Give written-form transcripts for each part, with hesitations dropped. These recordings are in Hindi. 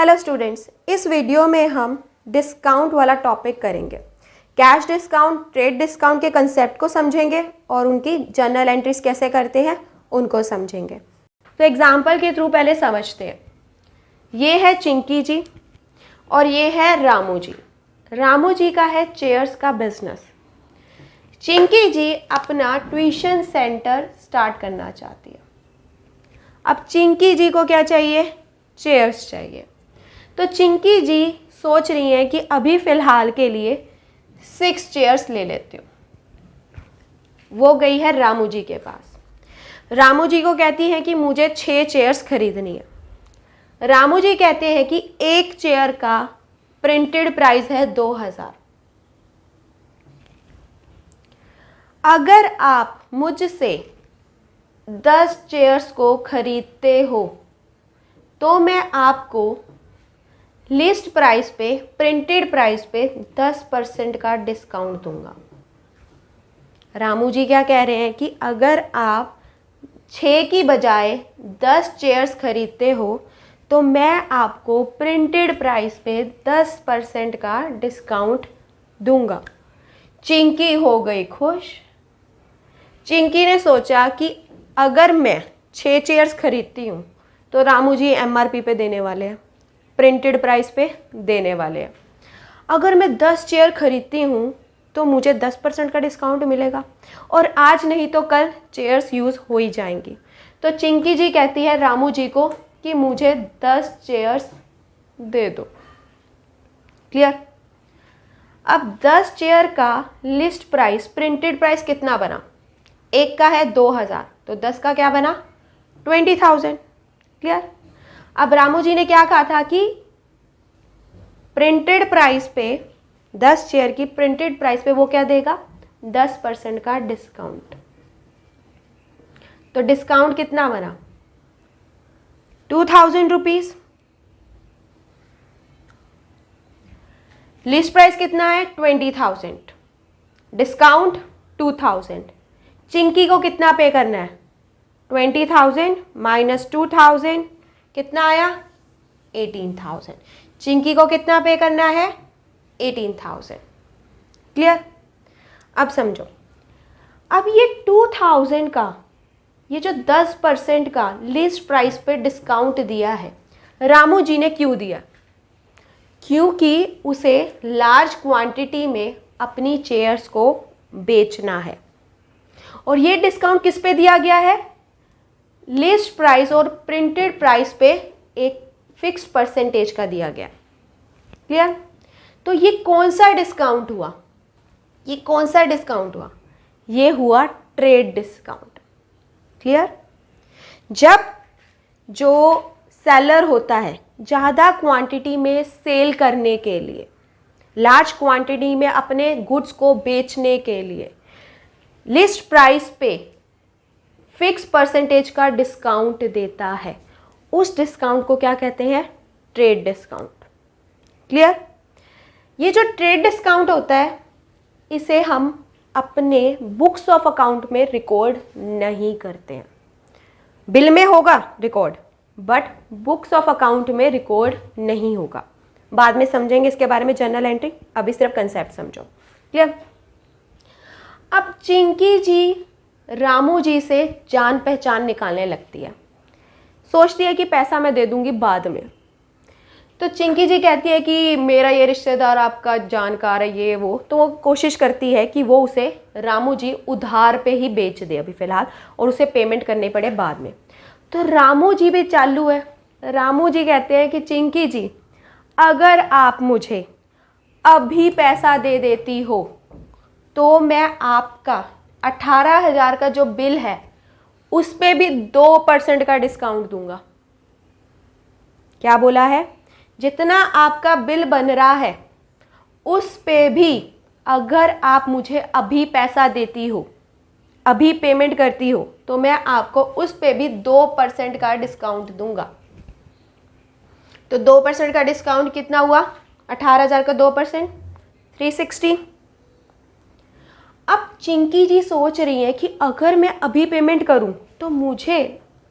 हेलो स्टूडेंट्स, इस वीडियो में हम डिस्काउंट वाला टॉपिक करेंगे। कैश डिस्काउंट, ट्रेड डिस्काउंट के कंसेप्ट को समझेंगे और उनकी जर्नल एंट्रीज कैसे करते हैं उनको समझेंगे। तो एग्जाम्पल के थ्रू पहले समझते हैं। ये है चिंकी जी और ये है रामू जी। रामू जी का है चेयर्स का बिजनेस। चिंकी जी अपना ट्यूशन सेंटर स्टार्ट करना चाहती है। अब चिंकी जी को क्या चाहिए? चेयर्स चाहिए। तो चिंकी जी सोच रही हैं कि अभी फ़िलहाल के लिए 6 चेयर्स ले लेती हूँ। वो गई है रामू जी के पास। रामू जी को कहती है कि मुझे 6 चेयर्स खरीदनी है। रामू जी कहते हैं कि एक चेयर का प्रिंटेड प्राइस है 2000। अगर आप मुझसे 10 चेयर्स को खरीदते हो तो मैं आपको लिस्ट प्राइस पे, प्रिंटेड प्राइस पे 10% का डिस्काउंट दूंगा। रामू जी क्या कह रहे हैं कि अगर आप 6 की बजाय 10 चेयर्स खरीदते हो तो मैं आपको प्रिंटेड प्राइस पे 10% का डिस्काउंट दूंगा। चिंकी हो गई खुश। चिंकी ने सोचा कि अगर मैं 6 चेयर्स खरीदती हूँ तो रामू जी एमआरपी पे देने वाले हैं, प्रिंटेड प्राइस पे देने वाले हैं। अगर मैं 10 चेयर खरीदती हूँ तो मुझे 10% का डिस्काउंट मिलेगा और आज नहीं तो कल चेयर्स यूज़ हो ही जाएंगी। तो चिंकी जी कहती है रामू जी को कि मुझे 10 चेयर्स दे दो। क्लियर? अब 10 चेयर का लिस्ट प्राइस, प्रिंटेड प्राइस कितना बना? एक का है 2000, तो 10 का क्या बना? 20,000। क्लियर? अब रामू जी ने क्या कहा था कि प्रिंटेड प्राइस पे, 10 चेयर की प्रिंटेड प्राइस पे वो क्या देगा? 10% का डिस्काउंट। तो डिस्काउंट कितना बना? 2000 रुपीज। लिस्ट प्राइस कितना है? 20,000। डिस्काउंट 2000। चिंकी को कितना पे करना है? 20,000 माइनस 2000 कितना आया? 18,000। चिंकी को कितना पे करना है? 18,000। क्लियर? अब समझो, अब ये 2000 का, ये जो 10% का लिस्ट प्राइस पे डिस्काउंट दिया है रामू जी ने क्यों दिया? क्योंकि उसे लार्ज क्वांटिटी में अपनी चेयर्स को बेचना है। और ये डिस्काउंट किस पे दिया गया है? लिस्ट प्राइस और प्रिंटेड प्राइस पे एक फिक्स्ड परसेंटेज का दिया गया। क्लियर? तो ये कौन सा डिस्काउंट हुआ? ये कौन सा डिस्काउंट हुआ? ये हुआ ट्रेड डिस्काउंट। क्लियर? जब जो सेलर होता है ज़्यादा क्वांटिटी में सेल करने के लिए, लार्ज क्वांटिटी में अपने गुड्स को बेचने के लिए लिस्ट प्राइस पे फिक्स परसेंटेज का डिस्काउंट देता है, उस डिस्काउंट को क्या कहते हैं? Trade discount. क्लियर? ये जो ट्रेड डिस्काउंट होता है इसे हम अपने बुक्स ऑफ अकाउंट में रिकॉर्ड नहीं करते हैं। बिल में होगा record, but books of account में रिकॉर्ड नहीं होगा। बाद में समझेंगे इसके बारे में जर्नल एंट्री, अभी सिर्फ कंसेप्ट समझो। क्लियर? अब चिंकी जी रामू जी से जान पहचान निकालने लगती है। सोचती है कि पैसा मैं दे दूंगी बाद में। तो चिंकी जी कहती है कि मेरा ये रिश्तेदार आपका जानकार है, ये वो। तो वो कोशिश करती है कि वो उसे रामू जी उधार पे ही बेच दे अभी फ़िलहाल, और उसे पेमेंट करने पड़े बाद में। तो रामू जी भी चालू है। रामू जी कहते हैं कि चिंकी जी, अगर आप मुझे अभी पैसा दे देती हो तो मैं आपका 18,000 का जो बिल है उस पे भी 2% का डिस्काउंट दूंगा। क्या बोला है? जितना आपका बिल बन रहा है उस पे भी अगर आप मुझे अभी पैसा देती हो, अभी पेमेंट करती हो, तो मैं आपको उस पे भी 2% का डिस्काउंट दूंगा। तो 2% का डिस्काउंट कितना हुआ? 18,000 का 2% 360। अब चिंकी जी सोच रही हैं कि अगर मैं अभी पेमेंट करूं तो मुझे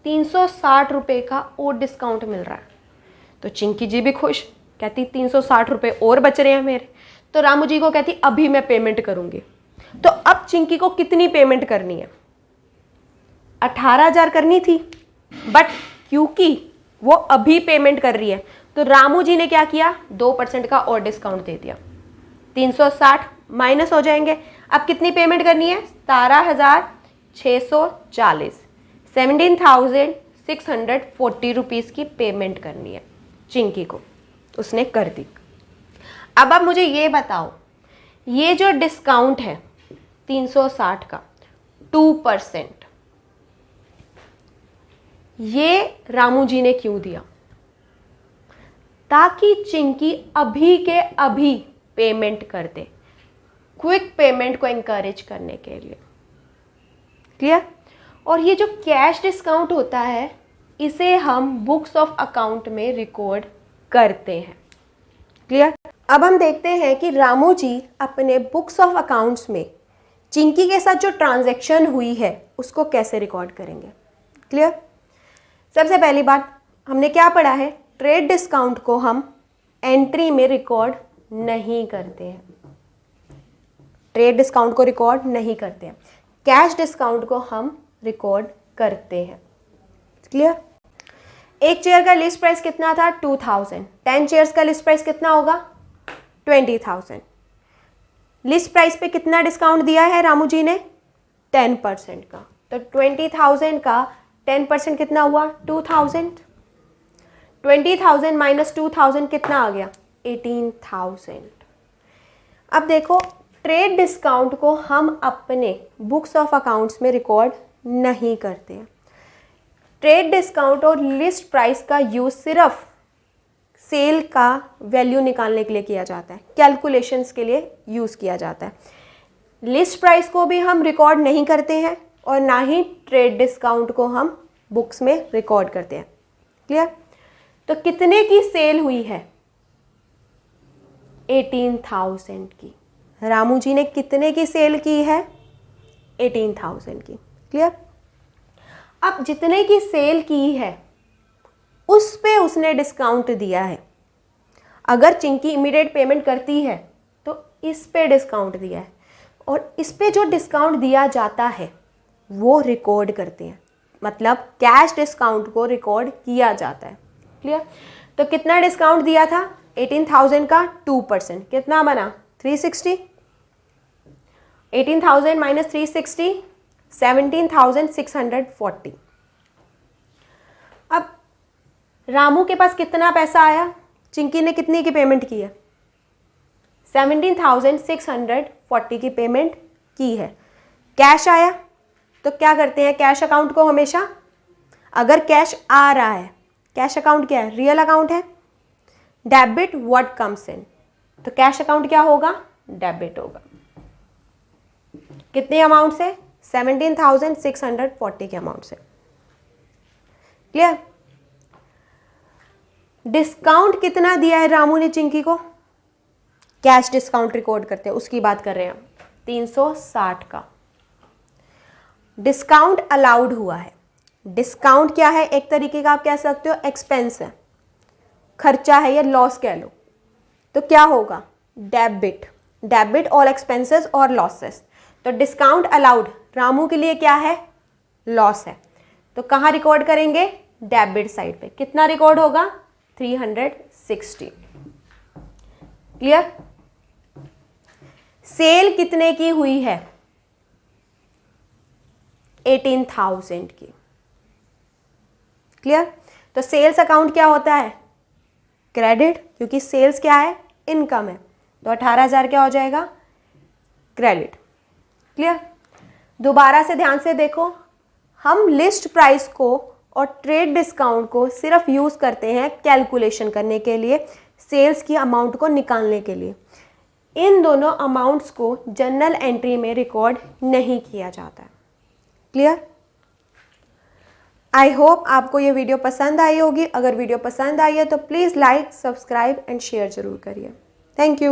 360 रुपये का और डिस्काउंट मिल रहा है। तो चिंकी जी भी खुश, कहती 360 रुपये और बच रहे हैं मेरे। तो रामू जी को कहती अभी मैं पेमेंट करूंगी। तो अब चिंकी को कितनी पेमेंट करनी है? 18,000 करनी थी, बट क्योंकि वो अभी पेमेंट कर रही है तो रामू जी ने क्या किया, 2% का और डिस्काउंट दे दिया। 360 माइनस हो जाएंगे। अब कितनी पेमेंट करनी है? 17,640, 17,640 रुपीज़ की पेमेंट करनी है चिंकी को। उसने कर दी। अब आप मुझे ये बताओ, ये जो डिस्काउंट है 360 का 2%, ये रामू जी ने क्यों दिया? ताकि चिंकी अभी के अभी पेमेंट कर दे, क्विक पेमेंट को एनकरेज करने के लिए। क्लियर? और ये जो कैश डिस्काउंट होता है इसे हम बुक्स ऑफ अकाउंट में रिकॉर्ड करते हैं। क्लियर? अब हम देखते हैं कि रामू जी अपने बुक्स ऑफ अकाउंट्स में चिंकी के साथ जो ट्रांजैक्शन हुई है उसको कैसे रिकॉर्ड करेंगे। क्लियर? सबसे पहली बात हमने क्या पढ़ा है, ट्रेड डिस्काउंट को हम एंट्री में रिकॉर्ड नहीं करते हैं। ट्रेड डिस्काउंट को रिकॉर्ड नहीं करते हैं, कैश डिस्काउंट को हम रिकॉर्ड करते हैं। क्लियर? एक चेयर का लिस्ट प्राइस कितना था? 2000। 10 चेयर्स का लिस्ट प्राइस कितना होगा? 20,000। लिस्ट प्राइस पे कितना डिस्काउंट दिया है रामू जी ने? 10% का। तो 20,000 का 10% कितना हुआ? 2,000। 20,000 माइनस 2,000 कितना आ गया? 18,000। अब देखो, ट्रेड डिस्काउंट को हम अपने बुक्स ऑफ अकाउंट्स में रिकॉर्ड नहीं करते हैं। ट्रेड डिस्काउंट और लिस्ट प्राइस का यूज सिर्फ सेल का वैल्यू निकालने के लिए किया जाता है, कैलकुलेशंस के लिए यूज किया जाता है। लिस्ट प्राइस को भी हम रिकॉर्ड नहीं करते हैं और ना ही ट्रेड डिस्काउंट को हम बुक्स में रिकॉर्ड करते हैं। क्लियर? तो कितने की सेल हुई है? 18,000 की। रामू जी ने कितने की सेल की है? 18,000 की। क्लियर? अब जितने की सेल की है उस पे उसने डिस्काउंट दिया है। अगर चिंकी इमीडिएट पेमेंट करती है तो इस पे डिस्काउंट दिया है, और इस पे जो डिस्काउंट दिया जाता है वो रिकॉर्ड करते हैं, मतलब कैश डिस्काउंट को रिकॉर्ड किया जाता है। क्लियर? तो कितना डिस्काउंट दिया था? 18,000 का 2%, कितना बना? 360। 18,000 माइनस 360, 17,640। अब रामू के पास कितना पैसा आया? चिंकी ने कितने की पेमेंट की है? 17,640 की पेमेंट की है। कैश आया तो क्या करते हैं कैश अकाउंट को हमेशा? अगर कैश आ रहा है, कैश अकाउंट क्या है? रियल अकाउंट है। डेबिट व्हाट कम्स इन, तो कैश अकाउंट क्या होगा? डेबिट होगा। कितने अमाउंट से? 17,640 के अमाउंट से। क्लियर? डिस्काउंट कितना दिया है रामू ने चिंकी को? कैश डिस्काउंट रिकॉर्ड करते हैं उसकी बात कर रहे हैं, 360 का। डिस्काउंट अलाउड हुआ है। डिस्काउंट क्या है? एक तरीके का आप कह सकते हो एक्सपेंस है, खर्चा है या लॉस कह लो। तो क्या होगा? डेबिट। डेबिट ऑल एक्सपेंसेस और लॉसेस। तो डिस्काउंट अलाउड रामू के लिए क्या है? लॉस है। तो कहाँ रिकॉर्ड करेंगे? डेबिट साइड पे। कितना रिकॉर्ड होगा? 360। क्लियर? सेल कितने की हुई है? 18,000 की। क्लियर? तो सेल्स अकाउंट क्या होता है? क्रेडिट, क्योंकि सेल्स क्या है? इनकम है। तो 18,000 क्या हो जाएगा? क्रेडिट। क्लियर? दोबारा से ध्यान से देखो, हम लिस्ट प्राइस को और ट्रेड डिस्काउंट को सिर्फ यूज करते हैं कैलकुलेशन करने के लिए, सेल्स की अमाउंट को निकालने के लिए। इन दोनों अमाउंट्स को जर्नल एंट्री में रिकॉर्ड नहीं किया जाता है। क्लियर? आई होप आपको ये वीडियो पसंद आई होगी। अगर वीडियो पसंद आई है तो please like, subscribe and share जरूर करिए। Thank you.